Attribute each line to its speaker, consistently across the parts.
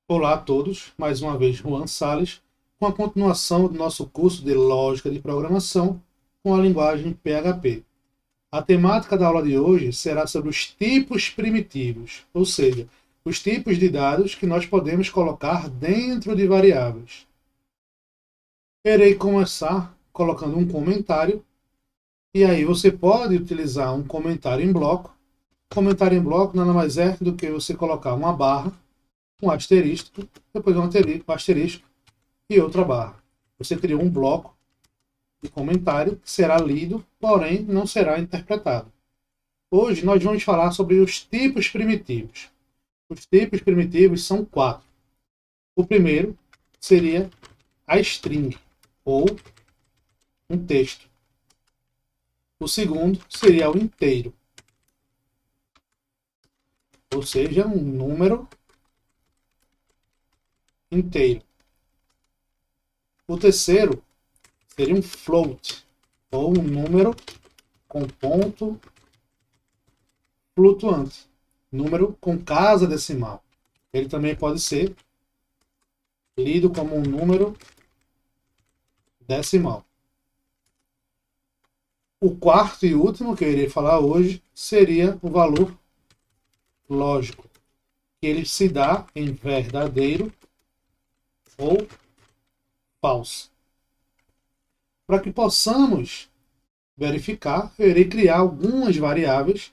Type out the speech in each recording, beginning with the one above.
Speaker 1: Olá a todos, mais uma vez Juan Sales, com a continuação do nosso curso de Lógica de Programação com a linguagem PHP. A temática da aula de hoje será sobre os tipos primitivos, ou seja, os tipos de dados que nós podemos colocar dentro de variáveis. Irei começar colocando um comentário, e aí você pode utilizar um comentário em bloco. Comentário em bloco nada mais é do que você colocar uma barra, um asterisco, depois um asterisco e outra barra. Você criou um bloco de comentário que será lido, porém não será interpretado. Hoje nós vamos falar sobre os tipos primitivos. Os tipos primitivos são 4. O primeiro seria a string, ou um texto. O segundo seria o inteiro, ou seja, um número inteiro. O terceiro seria um float, ou um número com ponto flutuante, número com casa decimal. Ele também pode ser lido como um número decimal. O quarto e último que eu irei falar hoje seria o valor lógico, que ele se dá em verdadeiro ou falso. Para que possamos verificar, eu irei criar algumas variáveis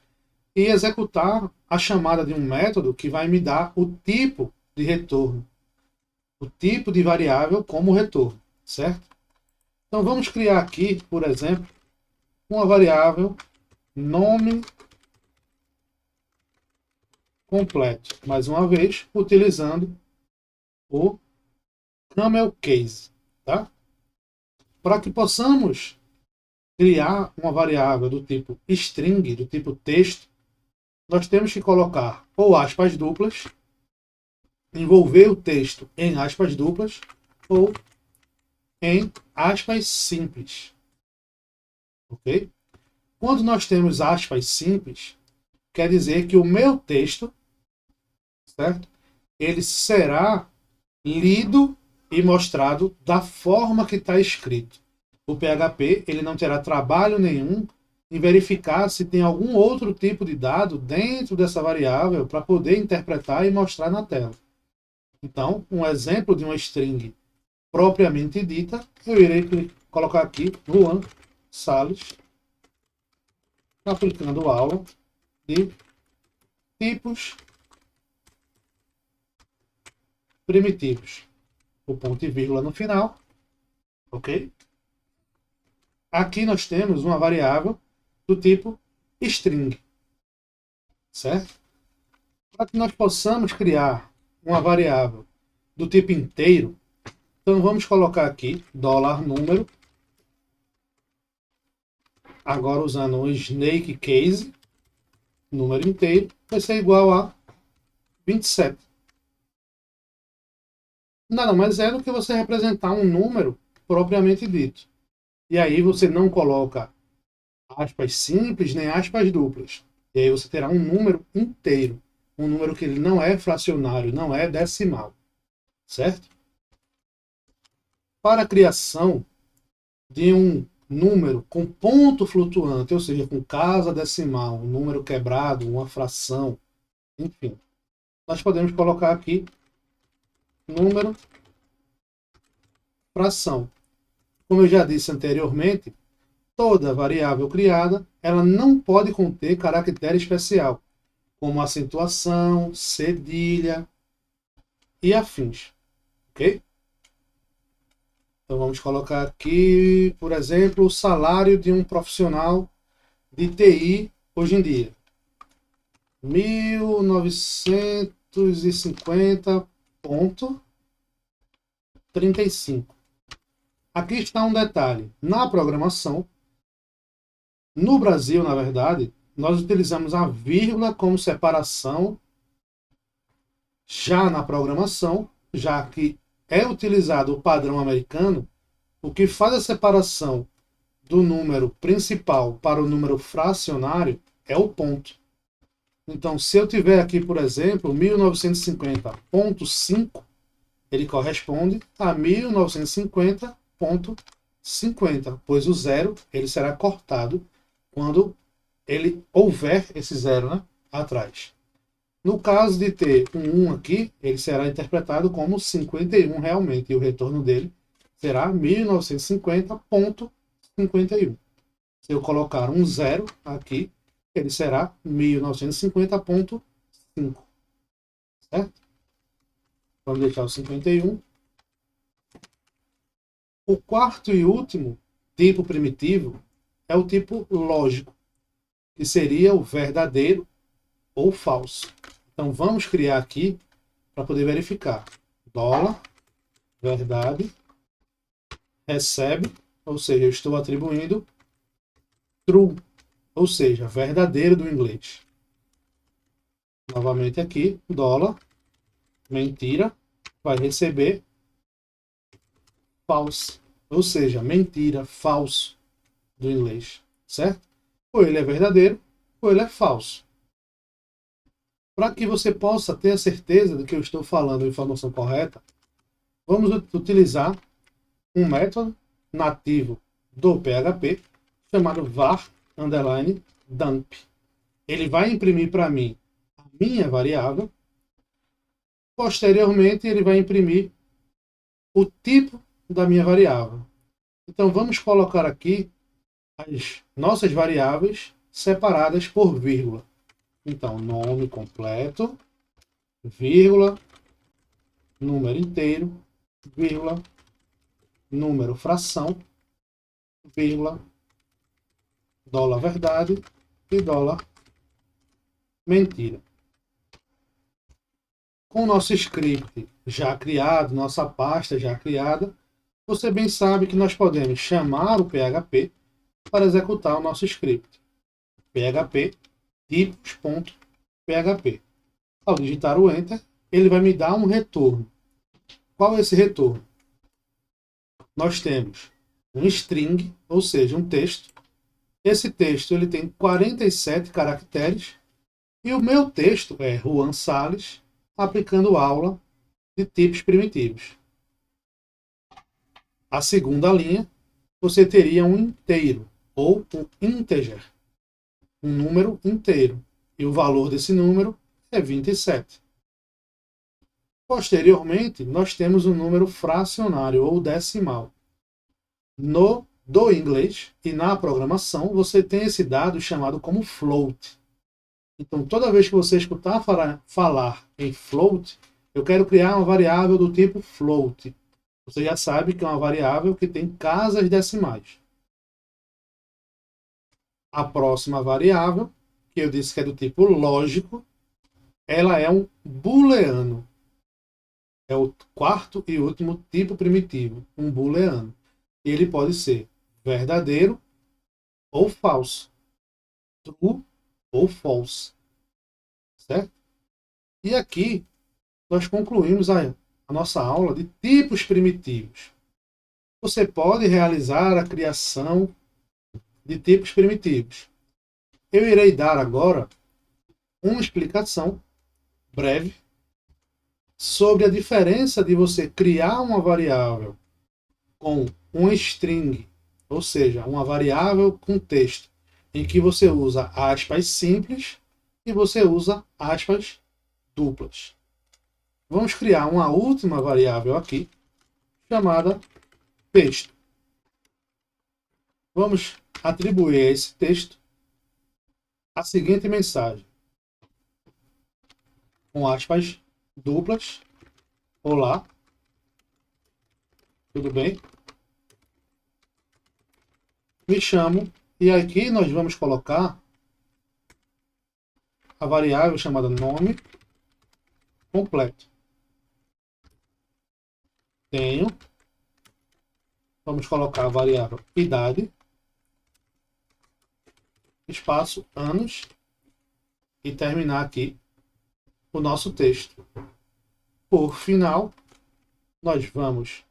Speaker 1: e executar a chamada de um método que vai me dar o tipo de retorno, o tipo de variável como retorno, certo? Então vamos criar aqui, por exemplo, uma variável nome completo, mais uma vez utilizando o camel case, tá? Para que possamos criar uma variável do tipo string, do tipo texto, nós temos que colocar ou aspas duplas, envolver o texto em aspas duplas, ou em aspas simples. Ok? Quando nós temos aspas simples, quer dizer que o meu texto, certo? Ele será lido e mostrado da forma que está escrito. O PHP ele não terá trabalho nenhum em verificar se tem algum outro tipo de dado dentro dessa variável para poder interpretar e mostrar na tela. Então, um exemplo de uma string propriamente dita, eu irei colocar aqui Juan Sales, aplicando aula de tipos primitivos. O ponto e vírgula no final, ok? Aqui nós temos uma variável do tipo string, certo? Para que nós possamos criar uma variável do tipo inteiro, então vamos colocar aqui $número, agora usando o snake case, número inteiro, vai ser igual a 27. Nada mais é do que você representar um número propriamente dito. E aí você não coloca aspas simples nem aspas duplas. E aí você terá um número inteiro. Um número que ele não é fracionário, não é decimal. Certo? Para a criação de um número com ponto flutuante, ou seja, com casa decimal, um número quebrado, uma fração, enfim, nós podemos colocar aqui número fração. Como eu já disse anteriormente, toda variável criada ela não pode conter caractere especial, como acentuação, cedilha e afins. Ok? Então vamos colocar aqui, por exemplo, o salário de um profissional de TI hoje em dia. 1950,35. Aqui está um detalhe. Na programação, no Brasil, na verdade, nós utilizamos a vírgula como separação já na programação, já que é utilizado o padrão americano, o que faz a separação do número principal para o número fracionário é o ponto. Então, se eu tiver aqui, por exemplo, 1950.5, ele corresponde a 1950.50, pois o zero ele será cortado quando ele houver esse zero, né, atrás. No caso de ter um 1 aqui, ele será interpretado como 51 realmente, e o retorno dele será 1950.51. Se eu colocar um zero aqui, ele será 1950.5. Certo? Vamos deixar o 51. O quarto e último tipo primitivo é o tipo lógico, que seria o verdadeiro ou falso. Então vamos criar aqui para poder verificar. Dólar, verdade, recebe, ou seja, eu estou atribuindo true, ou seja, verdadeiro do inglês. Novamente aqui, dólar, mentira, vai receber false, ou seja, mentira, falso do inglês, certo? Ou ele é verdadeiro, ou ele é falso. Para que você possa ter a certeza de que eu estou falando a informação correta, vamos utilizar um método nativo do PHP chamado var_dump. Ele vai imprimir para mim a minha variável. Posteriormente, ele vai imprimir o tipo da minha variável. Então, vamos colocar aqui as nossas variáveis separadas por vírgula. Então, nome completo, vírgula, número inteiro, vírgula, número fração, vírgula, dólar verdade e dólar mentira. Com o nosso script já criado, nossa pasta já criada, você bem sabe que nós podemos chamar o PHP para executar o nosso script. PHP tipos.php. Ao digitar o Enter, ele vai me dar um retorno. Qual é esse retorno? Nós temos um string, ou seja, um texto. Esse texto ele tem 47 caracteres e o meu texto é Juan Salles aplicando aula de tipos primitivos. A segunda linha, você teria um inteiro, ou um integer, um número inteiro, e o valor desse número é 27. Posteriormente, nós temos um número fracionário, ou decimal. Do inglês e na programação, você tem esse dado chamado como float. Então, toda vez que você escutar falar em float, eu quero criar uma variável do tipo float. Você já sabe que é uma variável que tem casas decimais. A próxima variável, que eu disse que é do tipo lógico, ela é um booleano. É o quarto e último tipo primitivo, um booleano. Ele pode ser verdadeiro ou falso, true ou false, certo? E aqui nós concluímos a nossa aula de tipos primitivos. Você pode realizar a criação de tipos primitivos. Eu irei dar agora uma explicação breve sobre a diferença de você criar uma variável com um string, ou seja, uma variável com texto, em que você usa aspas simples e você usa aspas duplas. Vamos criar uma última variável aqui, chamada texto. Vamos atribuir a esse texto a seguinte mensagem, com aspas duplas. Olá, tudo bem? Me chamo, e aqui nós vamos colocar a variável chamada nome completo. Tenho, vamos colocar a variável idade, espaço, anos, e terminar aqui o nosso texto. Por final, nós vamos,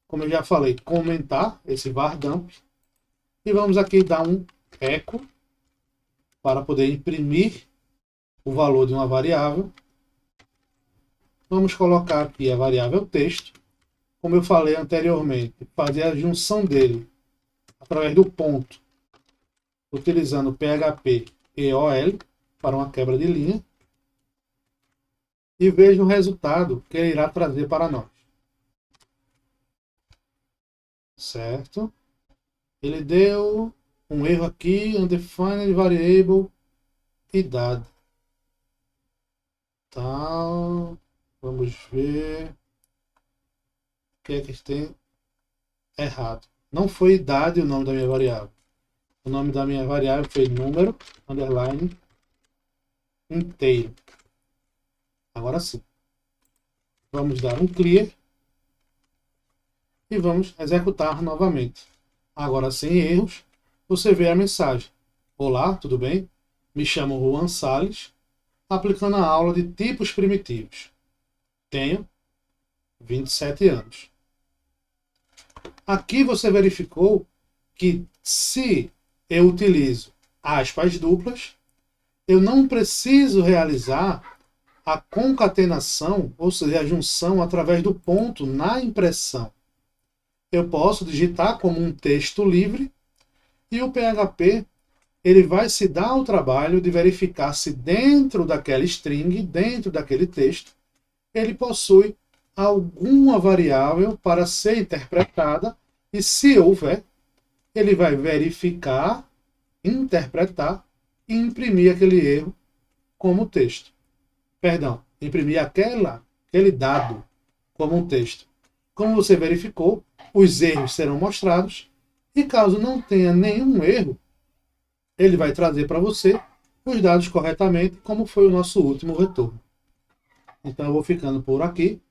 Speaker 1: como eu já falei, comentar esse var_dump e vamos aqui dar um eco para poder imprimir o valor de uma variável. Vamos colocar aqui a variável texto. Como eu falei anteriormente, fazer a junção dele através do ponto, utilizando PHP EOL para uma quebra de linha. E veja o resultado que ele irá trazer para nós. Certo? Ele deu um erro aqui, undefined variable idade. Tá. Vamos ver o que é que tem errado. Não foi idade o nome da minha variável. O nome da minha variável foi número, underline, inteiro. Agora sim. Vamos dar um clear e vamos executar novamente. Agora sem erros, você vê a mensagem. Olá, tudo bem? Me chamo Juan Salles, aplicando a aula de tipos primitivos. Tenho 27 anos. Aqui você verificou que se eu utilizo aspas duplas, eu não preciso realizar a concatenação, ou seja, a junção através do ponto na impressão. Eu posso digitar como um texto livre e o PHP ele vai se dar o trabalho de verificar se dentro daquela string, dentro daquele texto, ele possui alguma variável para ser interpretada e, se houver, ele vai verificar, interpretar e imprimir aquele erro como texto. Perdão, imprimir aquele dado como um texto. Como você verificou, os erros serão mostrados e caso não tenha nenhum erro, ele vai trazer para você os dados corretamente, como foi o nosso último retorno. Então eu vou ficando por aqui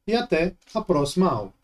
Speaker 1: e até a próxima aula.